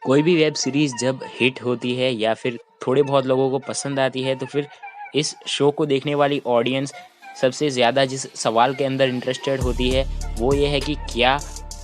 कोई भी web series जब हिट होती है या फिर थोड़े बहुत लोगों को पसंद आती है तो फिर इस शो को देखने वाली ऑडियंस सबसे ज़्यादा जिस सवाल के अंदर इंटरेस्टेड होती है वो ये है कि क्या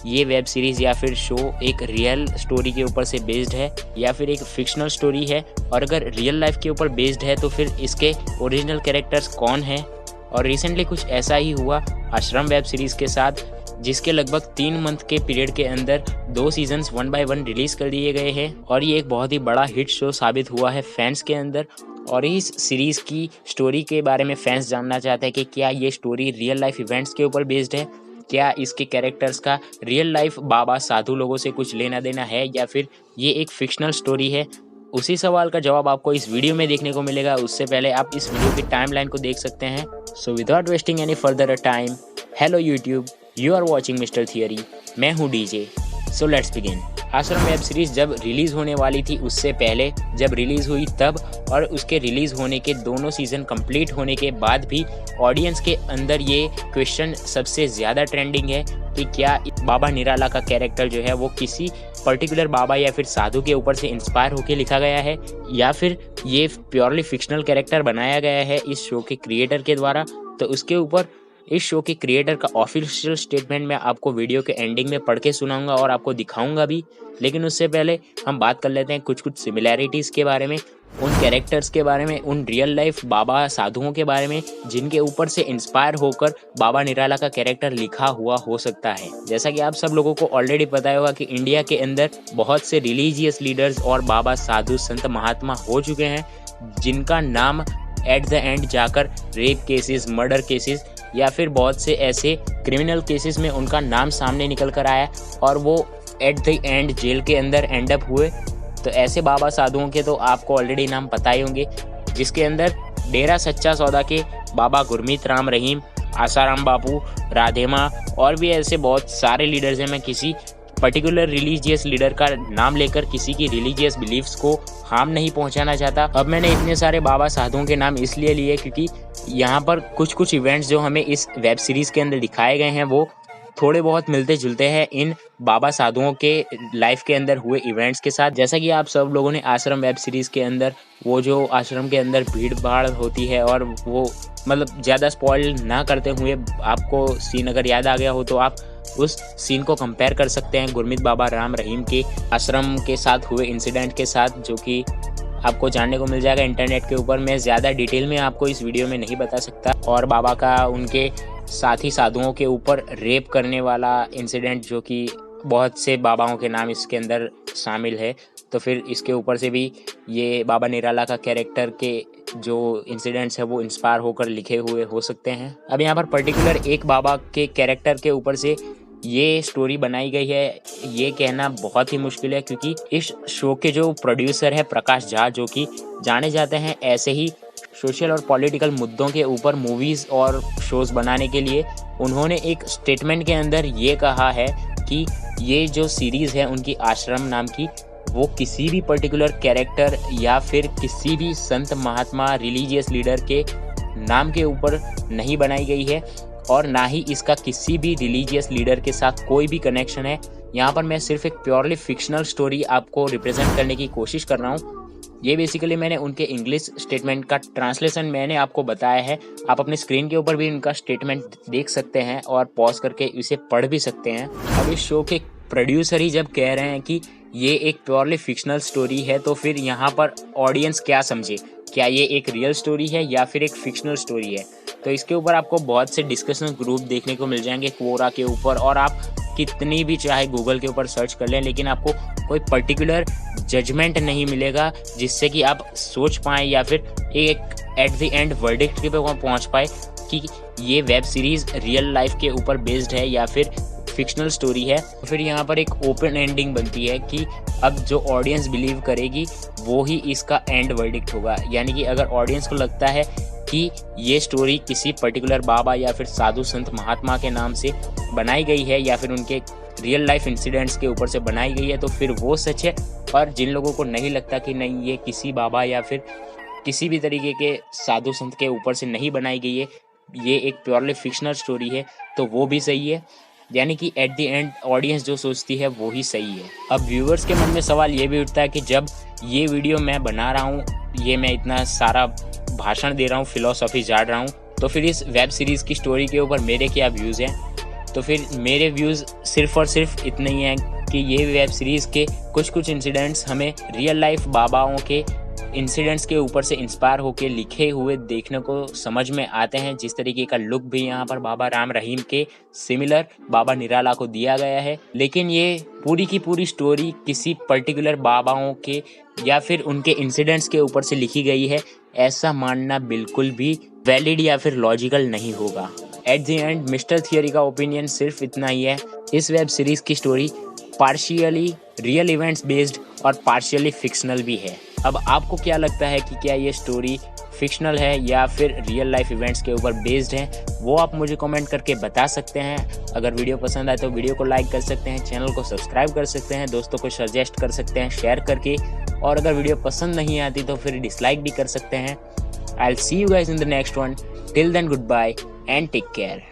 ये वेब सीरीज़ या फिर शो एक रियल स्टोरी के ऊपर से बेस्ड है या फिर एक फिक्शनल स्टोरी है, और अगर रियल लाइफ के ऊपर बेस्ड है तो फिर इसके ओरिजिनल कैरेक्टर्स कौन हैं। और रिसेंटली कुछ ऐसा ही हुआ आश्रम वेब सीरीज़ के साथ, जिसके लगभग 3 मंथ के पीरियड के अंदर 2 सीजन्स 1 बाय 1 रिलीज़ कर दिए गए हैं और ये एक बहुत ही बड़ा हिट शो साबित हुआ है फैंस के अंदर। और इस सीरीज़ की स्टोरी के बारे में फैंस जानना चाहते हैं कि क्या ये स्टोरी रियल लाइफ इवेंट्स के ऊपर बेस्ड है, क्या इसके कैरेक्टर्स का रियल लाइफ बाबा साधु लोगों से कुछ लेना देना है या फिर ये एक फिक्शनल स्टोरी है। उसी सवाल का जवाब आपको इस वीडियो में देखने को मिलेगा। उससे पहले आप इस वीडियो की टाइमलाइन को देख सकते हैं। So without wasting any further time, hello YouTube, you are watching mister theory. मैं हूँ DJ. So let's begin. Aashram web series जब रिलीज़ होने वाली थी उससे पहले, जब रिलीज़ हुई तब और उसके रिलीज़ होने के दोनों सीज़न कंप्लीट होने के बाद भी ऑडियंस के अंदर ये क्वेश्चन सबसे ज़्यादा ट्रेंडिंग है कि क्या बाबा निराला का कैरेक्टर जो है वो किसी पर्टिकुलर बाबा या फिर साधु के ऊपर से इंस्पायर होकर लिखा गया है या फिर ये प्योरली फिक्शनल कैरेक्टर बनाया गया है इस शो के क्रिएटर के द्वारा। तो उसके ऊपर इस शो के क्रिएटर का ऑफिशियल स्टेटमेंट मैं आपको वीडियो के एंडिंग में पढ़ के सुनाऊंगा और आपको दिखाऊंगा भी। लेकिन उससे पहले हम बात कर लेते हैं कुछ सिमिलैरिटीज़ के बारे में, उन कैरेक्टर्स के बारे में, उन रियल लाइफ बाबा साधुओं के बारे में जिनके ऊपर से इंस्पायर होकर बाबा निराला का कैरेक्टर लिखा हुआ हो सकता है। जैसा कि आप सब लोगों को ऑलरेडी पता होगा कि इंडिया के अंदर बहुत से रिलीजियस लीडर्स और बाबा साधु संत महात्मा हो चुके हैं जिनका नाम एट द एंड जाकर रेप केसेस, मर्डर केसेस या फिर बहुत से ऐसे क्रिमिनल केसेस में उनका नाम सामने निकल कर आया और वो एट द एंड जेल के अंदर एंड अप हुए। तो ऐसे बाबा साधुओं के तो आपको ऑलरेडी नाम पता ही होंगे, जिसके अंदर डेरा सच्चा सौदा के बाबा गुरमीत राम रहीम, आसाराम बापू, राधे माँ और भी ऐसे बहुत सारे लीडर्स हैं। मैं किसी पर्टिकुलर रिलीजियस लीडर का नाम लेकर किसी की रिलीजियस बिलीफ्स को हार्म नहीं पहुंचाना चाहता। अब मैंने इतने सारे बाबा साधुओं के नाम इसलिए लिए क्योंकि यहाँ पर कुछ इवेंट्स जो हमें इस वेब सीरीज़ के अंदर दिखाए गए हैं वो थोड़े बहुत मिलते जुलते हैं इन बाबा साधुओं के लाइफ के अंदर हुए इवेंट्स के साथ। जैसा कि आप सब लोगों ने आश्रम वेब सीरीज़ के अंदर वो जो आश्रम के अंदर भीड़ भाड़ होती है और वो मतलब ज़्यादा स्पॉइल ना करते हुए आपको सीन अगर याद आ गया हो तो आप उस सीन को कंपेयर कर सकते हैं गुरमीत बाबा राम रहीम के आश्रम के साथ हुए इंसिडेंट के साथ, जो कि आपको जानने को मिल जाएगा इंटरनेट के ऊपर। मैं ज़्यादा डिटेल में आपको इस वीडियो में नहीं बता सकता। और बाबा का उनके साथी साधुओं के ऊपर रेप करने वाला इंसिडेंट, जो कि बहुत से बाबाओं के नाम इसके अंदर शामिल है, तो फिर इसके ऊपर से भी ये बाबा निराला का कैरेक्टर के जो इंसिडेंट्स है वो इंस्पायर होकर लिखे हुए हो सकते हैं। अब यहाँ पर पर्टिकुलर एक बाबा के कैरेक्टर के ऊपर से ये स्टोरी बनाई गई है ये कहना बहुत ही मुश्किल है, क्योंकि इस शो के जो प्रोड्यूसर है प्रकाश झा, जो कि जाने जाते हैं ऐसे ही सोशल और पॉलिटिकल मुद्दों के ऊपर मूवीज़ और शोज़ बनाने के लिए, उन्होंने एक स्टेटमेंट के अंदर ये कहा है कि ये जो सीरीज़ है उनकी आश्रम नाम की, वो किसी भी पर्टिकुलर कैरेक्टर या फिर किसी भी संत महात्मा रिलीजियस लीडर के नाम के ऊपर नहीं बनाई गई है और ना ही इसका किसी भी रिलीजियस लीडर के साथ कोई भी कनेक्शन है। यहाँ पर मैं सिर्फ एक प्योरली फिक्शनल स्टोरी आपको रिप्रेजेंट करने की कोशिश कर रहा हूँ। ये बेसिकली मैंने उनके इंग्लिश स्टेटमेंट का ट्रांसलेशन मैंने आपको बताया है। आप अपने स्क्रीन के ऊपर भी उनका स्टेटमेंट देख सकते हैं और पॉज करके इसे पढ़ भी सकते हैं। अब इस शो के प्रोड्यूसर ही जब कह रहे हैं कि ये एक प्योरली फिक्शनल स्टोरी है, तो फिर यहाँ पर ऑडियंस क्या समझे, क्या ये एक रियल स्टोरी है या फिर एक फिक्शनल स्टोरी है। तो इसके ऊपर आपको बहुत से डिस्कशन ग्रुप देखने को मिल जाएंगे क्वोरा के ऊपर, और आप कितनी भी चाहे गूगल के ऊपर सर्च कर लें, लेकिन आपको कोई पर्टिकुलर जजमेंट नहीं मिलेगा जिससे कि आप सोच पाएँ या फिर एक एट द एंड वर्डिक्ट के पे पहुँच पाए कि ये वेब सीरीज़ रियल लाइफ के ऊपर बेस्ड है या फिर फिक्शनल स्टोरी है। फिर यहाँ पर एक ओपन एंडिंग बनती है कि अब जो ऑडियंस बिलीव करेगी वो ही इसका एंड वर्डिक्ट होगा। यानी कि अगर ऑडियंस को लगता है कि ये स्टोरी किसी पर्टिकुलर बाबा या फिर साधु संत महात्मा के नाम से बनाई गई है या फिर उनके रियल लाइफ इंसिडेंट्स के ऊपर से बनाई गई है, तो फिर वो सच है। और जिन लोगों को नहीं लगता कि नहीं ये किसी बाबा या फिर किसी भी तरीके के साधु संत के ऊपर से नहीं बनाई गई है, ये एक प्योरली फिक्शनल स्टोरी है, तो वो भी सही है। यानी कि एट द एंड ऑडियंस जो सोचती है वो ही सही है। अब व्यूअर्स के मन में सवाल ये भी उठता है कि जब ये वीडियो मैं बना रहा हूँ, ये मैं इतना सारा भाषण दे रहा हूँ, फिलॉसफी झाड़ रहा हूँ, तो फिर इस वेब सीरीज़ की स्टोरी के ऊपर मेरे क्या व्यूज़ हैं? तो फिर मेरे व्यूज़ सिर्फ़ और सिर्फ इतने ही हैं कि ये वेब सीरीज़ के कुछ इंसिडेंट्स हमें रियल लाइफ बाबाओं के इंसिडेंट्स के ऊपर से इंस्पायर होके लिखे हुए देखने को समझ में आते हैं। जिस तरीके का लुक भी यहाँ पर बाबा राम रहीम के सिमिलर बाबा निराला को दिया गया है, लेकिन ये पूरी की पूरी स्टोरी किसी पर्टिकुलर बाबाओं के या फिर उनके इंसिडेंट्स के ऊपर से लिखी गई है, ऐसा मानना बिल्कुल भी वैलिड या फिर लॉजिकल नहीं होगा। At the end mister theory का ओपिनियन सिर्फ इतना ही है, इस वेब सीरीज की story partially real events based और पार्शियली फिक्शनल भी है। अब आपको क्या लगता है कि क्या ये स्टोरी फिक्शनल है या फिर रियल लाइफ इवेंट्स के ऊपर बेस्ड है? वो आप मुझे कमेंट करके बता सकते हैं। अगर वीडियो पसंद आए तो वीडियो को लाइक कर सकते हैं, चैनल को सब्सक्राइब कर सकते हैं, दोस्तों को सजेस्ट कर सकते हैं शेयर करके, और अगर वीडियो पसंद नहीं आती तो फिर डिसलाइक भी कर सकते हैं। I'll see you guys in the next one. Till then, goodbye and take care.